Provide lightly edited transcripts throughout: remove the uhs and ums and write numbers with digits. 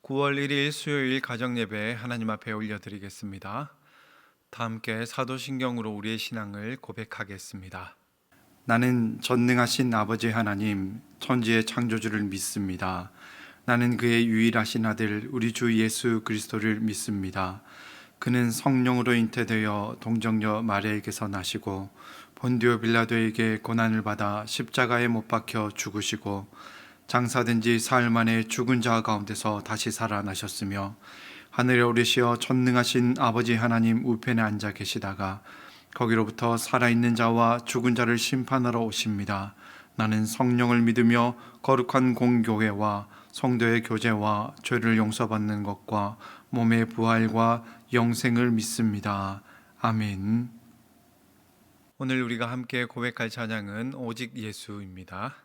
9월 1일 수요일 가정예배 하나님 앞에 올려드리겠습니다. 다 함께 사도신경으로 우리의 신앙을 고백하겠습니다. 나는 전능하신 아버지 하나님, 천지의 창조주를 믿습니다. 나는 그의 유일하신 아들 우리 주 예수 그리스도를 믿습니다. 그는 성령으로 잉태되어 동정녀 마리아에게서 나시고 본디오 빌라도에게 고난을 받아 십자가에 못 박혀 죽으시고 장사된 지 사흘 만에 죽은 자 가운데서 다시 살아나셨으며 하늘에 오르시어 전능하신 아버지 하나님 우편에 앉아 계시다가 거기로부터 살아있는 자와 죽은 자를 심판하러 오십니다. 나는 성령을 믿으며 거룩한 공교회와 성도의 교제와 죄를 용서받는 것과 몸의 부활과 영생을 믿습니다. 아멘. 오늘 우리가 함께 고백할 찬양은 오직 예수입니다.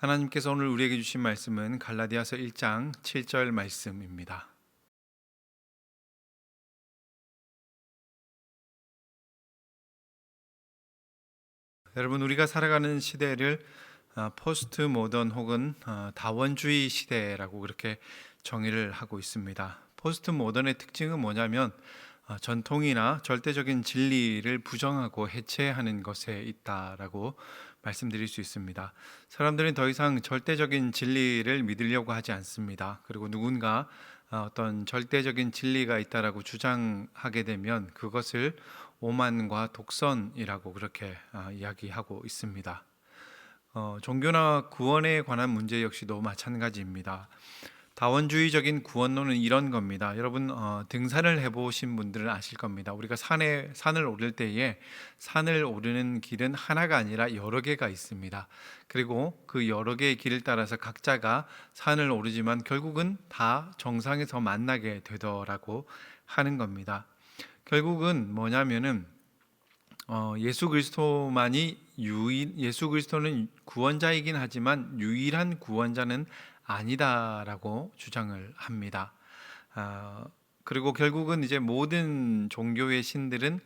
하나님께서 오늘 우리에게 주신 말씀은 갈라디아서 1장 7절 말씀입니다. 여러분, 우리가 살아가는 시대를 포스트 모던 혹은 다원주의 시대라고 그렇게 정의를 하고 있습니다. 포스트 모던의 특징은 뭐냐면 전통이나 절대적인 진리를 부정하고 해체하는 것에 있다라고 말씀드릴 수 있습니다. 사람들은 더 이상 절대적인 진리를 믿으려고 하지 않습니다. 그리고 누군가 어떤 절대적인 진리가 있다라고 주장하게 되면 그것을 오만과 독선이라고 그렇게 이야기하고 있습니다. 종교나 구원에 관한 문제 역시도 마찬가지입니다. 다원주의적인 구원론은 이런 겁니다. 여러분 등산을 해보신 분들은 아실 겁니다. 우리가 산을 오를 때에 산을 오르는 길은 하나가 아니라 여러 개가 있습니다. 그리고 그 여러 개의 길을 따라서 각자가 산을 오르지만 결국은 다 정상에서 만나게 되더라고 하는 겁니다. 결국은 뭐냐면은 예수 그리스도는 구원자이긴 하지만 유일한 구원자는 아니다라고 주장을 합니다. 그리고 결국은 이제 모든 종교의 신들은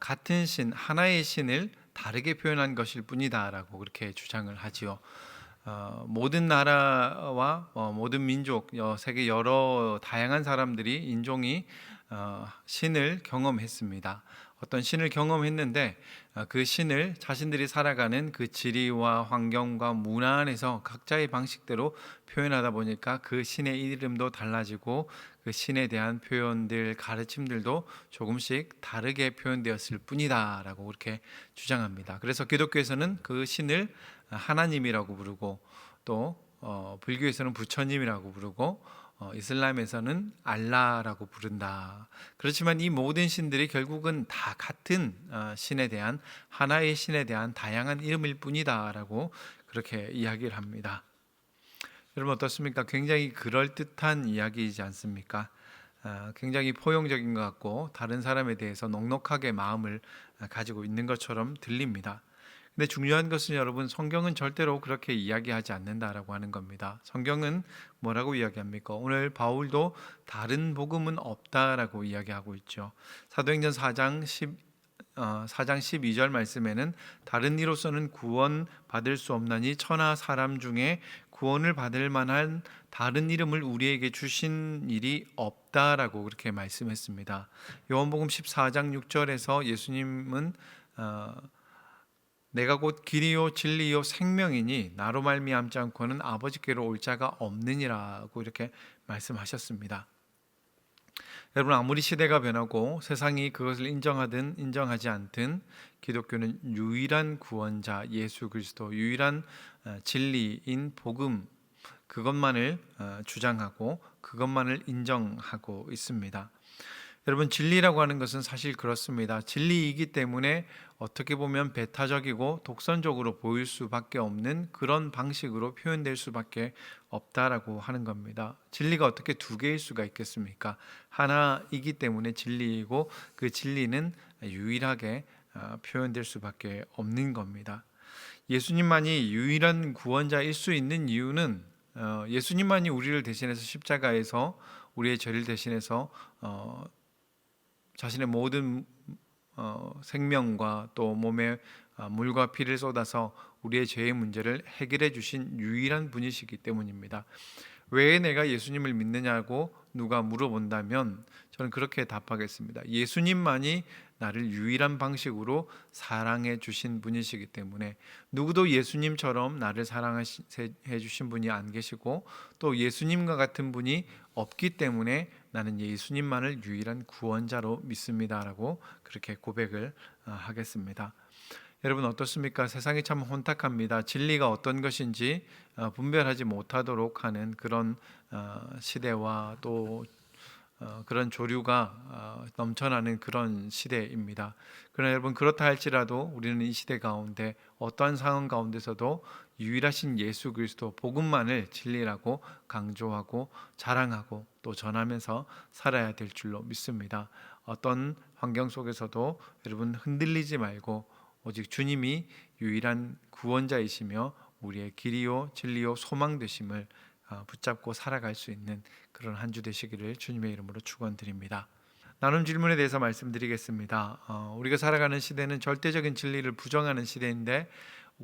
같은 신, 하나의 신을 다르게 표현한 것일 뿐이다라고 그렇게 주장을 하지요. 모든 나라와 모든 민족, 세계 여러 다양한 사람들이 인종이 신을 경험했습니다. 어떤 신을 경험했는데 그 신을 자신들이 살아가는 그 지리와 환경과 문화 안에서 각자의 방식대로 표현하다 보니까 그 신의 이름도 달라지고 그 신에 대한 표현들, 가르침들도 조금씩 다르게 표현되었을 뿐이다라고 그렇게 주장합니다. 그래서 기독교에서는 그 신을 하나님이라고 부르고 또 불교에서는 부처님이라고 부르고 이슬람에서는 알라라고 부른다. 그렇지만 이 모든 신들이 결국은 다 같은 신에 대한 하나의 신에 대한 다양한 이름일 뿐이다라고 그렇게 이야기를 합니다. 여러분 어떻습니까? 굉장히 그럴듯한 이야기이지 않습니까? 굉장히 포용적인 것 같고 다른 사람에 대해서 넉넉하게 마음을 가지고 있는 것처럼 들립니다. 근데 중요한 것은 여러분 성경은 절대로 그렇게 이야기하지 않는다라고 하는 겁니다. 성경은 뭐라고 이야기합니까? 오늘 바울도 다른 복음은 없다라고 이야기하고 있죠. 사도행전 4장 12절 말씀에는 다른 이로서는 구원 받을 수 없나니 천하 사람 중에 구원을 받을 만한 다른 이름을 우리에게 주신 일이 없다라고 그렇게 말씀했습니다. 요한복음 14장 6절에서 예수님은 내가 곧 길이요 진리요 생명이니 나로 말미암지 않고는 아버지께로 올 자가 없느니라고 이렇게 말씀하셨습니다. 여러분 아무리 시대가 변하고 세상이 그것을 인정하든 인정하지 않든 기독교는 유일한 구원자 예수 그리스도, 유일한 진리인 복음 그것만을 주장하고 그것만을 인정하고 있습니다. 여러분 진리라고 하는 것은 사실 그렇습니다. 진리이기 때문에 어떻게 보면 배타적이고 독선적으로 보일 수밖에 없는 그런 방식으로 표현될 수밖에 없다라고 하는 겁니다. 진리가 어떻게 두 개일 수가 있겠습니까? 하나이기 때문에 진리이고 그 진리는 유일하게 표현될 수밖에 없는 겁니다. 예수님만이 유일한 구원자일 수 있는 이유는 예수님만이 우리를 대신해서 십자가에서 우리의 죄를 대신해서 자신의 모든 생명과 또 몸에 물과 피를 쏟아서 우리의 죄의 문제를 해결해 주신 유일한 분이시기 때문입니다. 왜 내가 예수님을 믿느냐고 누가 물어본다면 저는 그렇게 답하겠습니다. 예수님만이 나를 유일한 방식으로 사랑해 주신 분이시기 때문에 누구도 예수님처럼 나를 사랑해 주신 분이 안 계시고 또 예수님과 같은 분이 없기 때문에 나는 예수님만을 유일한 구원자로 믿습니다라고 그렇게 고백을 하겠습니다. 여러분 어떻습니까? 세상이 참 혼탁합니다. 진리가 어떤 것인지 분별하지 못하도록 하는 그런 시대와 또 그런 조류가 넘쳐나는 그런 시대입니다. 그러나 여러분 그렇다 할지라도 우리는 이 시대 가운데 어떠한 상황 가운데서도 유일하신 예수 그리스도 복음만을 진리라고 강조하고 자랑하고 또 전하면서 살아야 될 줄로 믿습니다. 어떤 환경 속에서도 여러분 흔들리지 말고 오직 주님이 유일한 구원자이시며 우리의 길이요 진리요 소망 되심을 붙잡고 살아갈 수 있는 그런 한 주 되시기를 주님의 이름으로 축원드립니다. 나눔 질문에 대해서 말씀드리겠습니다. 우리가 살아가는 시대는 절대적인 진리를 부정하는 시대인데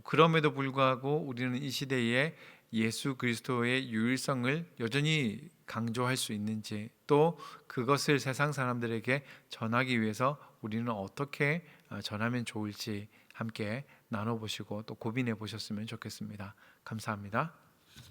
그럼에도 불구하고 우리는 이 시대에 예수 그리스도의 유일성을 여전히 강조할 수 있는지, 또 그것을 세상 사람들에게 전하기 위해서 우리는 어떻게 전하면 좋을지 함께 나눠보시고 또 고민해 보셨으면 좋겠습니다. 감사합니다.